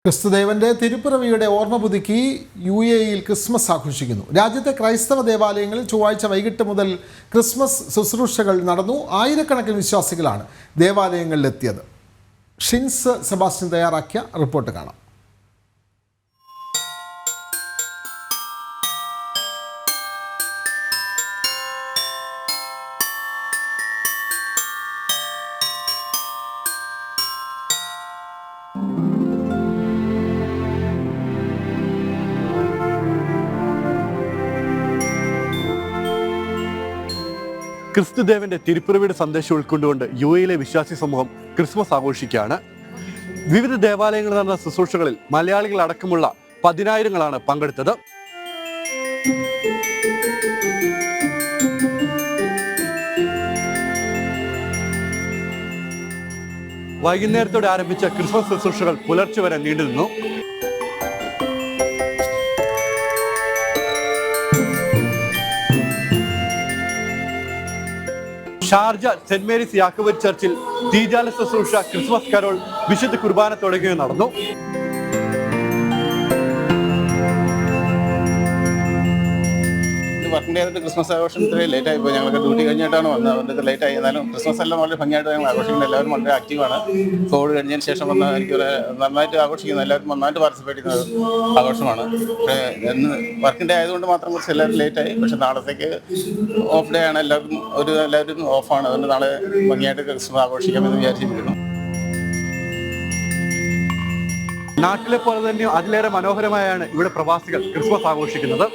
ക്രിസ്തുദേവന്റെ തിരുപ്പിറവിയുടെ ഓർമ്മ പുതുക്കി UAE Christmas ആഘോഷിക്കുന്നു. രാജ്യത്തെ ക്രൈസ്തവ ദേവാലയങ്ങളിൽ ചൊവ്വാഴ്ച വൈകിട്ട് മുതൽ ക്രിസ്മസ് ശുശ്രൂഷകൾ നടന്നു. ആയിരക്കണക്കിന് വിശ്വാസികളാണ് ദേവാലയങ്ങളിലെത്തിയത്. ഷിൻസ് സെബാസ്റ്റ്യൻ തയ്യാറാക്കിയ റിപ്പോർട്ട് കാണാം. ക്രിസ്തുദേവന്റെ തിരുപ്പിറവിയുടെ സന്ദേശം ഉൾക്കൊണ്ടുകൊണ്ട് UAE വിശ്വാസി സമൂഹം ക്രിസ്മസ് ആഘോഷിക്കുകയാണ്. വിവിധ ദേവാലയങ്ങളിൽ നടന്ന ശുശ്രൂഷകളിൽ മലയാളികൾ അടക്കമുള്ള പതിനായിരങ്ങളാണ് പങ്കെടുത്തത്. വൈകുന്നേരത്തോടെ ആരംഭിച്ച ക്രിസ്മസ് ശുശ്രൂഷകൾ പുലർച്ചെ വരെ നീണ്ടുനിന്നു. ഷാർജ സെന്റ് മേരീസ് യാക്കോബൈറ്റ് ചർച്ചിൽ തീജാല ശുശ്രൂഷ, ക്രിസ്മസ് കരോൾ, വിശുദ്ധ കുർബാന തുടങ്ങിയവ നടന്നു. വർക്കിംഗ് ഡേ ആയിട്ട് ക്രിസ്മസ് ആഘോഷം ഇത്രയും ലേറ്റ് ആയിപ്പോയി. ഞങ്ങൾക്ക് ഡ്യൂട്ടി കഴിഞ്ഞിട്ടാണ് വന്നത്, അതുകൊണ്ട് ലേറ്റ് ആയി. എന്നാലും ക്രിസ്മസ് എല്ലാം വളരെ ഭംഗിയായിട്ട് ഞങ്ങൾ ആഘോഷിക്കുന്നത്. എല്ലാവരും വളരെ ആക്റ്റീവാണ്. കോവിഡ് കഴിഞ്ഞതിന് ശേഷം വന്ന് എനിക്ക് നന്നായിട്ട് ആഘോഷിക്കുന്നത്, എല്ലാവരും നന്നായിട്ട് പാർട്ടിസിപ്പേറ്റ് ചെയ്യുന്ന ആഘോഷമാണ്. ഇന്ന് വർക്കിംഗ് ഡേ ആയതുകൊണ്ട് മാത്രം കുറച്ച് എല്ലാവരും ലേറ്റ് ആയി. പക്ഷെ നാളത്തേക്ക് ഓഫ് ഡേ ആണ്, എല്ലാവരും ഓഫാണ്. അതുകൊണ്ട് നാളെ ഭംഗിയായിട്ട് ക്രിസ്മസ് ആഘോഷിക്കാമെന്ന് വിചാരിച്ചിരിക്കുന്നു. നാട്ടിലെ പോലെ തന്നെ അതിലേറെ മനോഹരമായാണ് ഇവിടെ പ്രവാസികൾ ക്രിസ്മസ് ആഘോഷിക്കുന്നത്.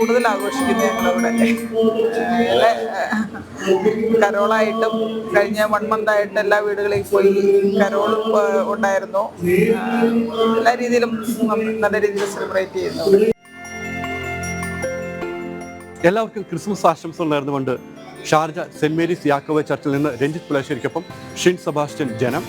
കൂടുതൽ ആഘോഷിക്കുന്നത് ഞങ്ങളിവിടെ കരോളായിട്ടും കഴിഞ്ഞ 1 മന്തായിട്ട് എല്ലാ വീടുകളിൽ പോയി കരോളും ഉണ്ടായിരുന്നു. എല്ലാ രീതിയിലും നല്ല രീതിയിൽ സെലിബ്രേറ്റ് ചെയ്യുന്നു. എല്ലാവർക്കും ക്രിസ്മസ് ആശംസകൾ നേർന്നുകൊണ്ട് ഷാർജ സെന്റ് മേരീസ് യാക്കോബൈറ്റ് ചർച്ചിൽ നിന്ന് രഞ്ജിത്ത് പുലാശ്ശേരിക്കൊപ്പം ഷിൻ സെബാസ്റ്റ്യൻ, ജനം.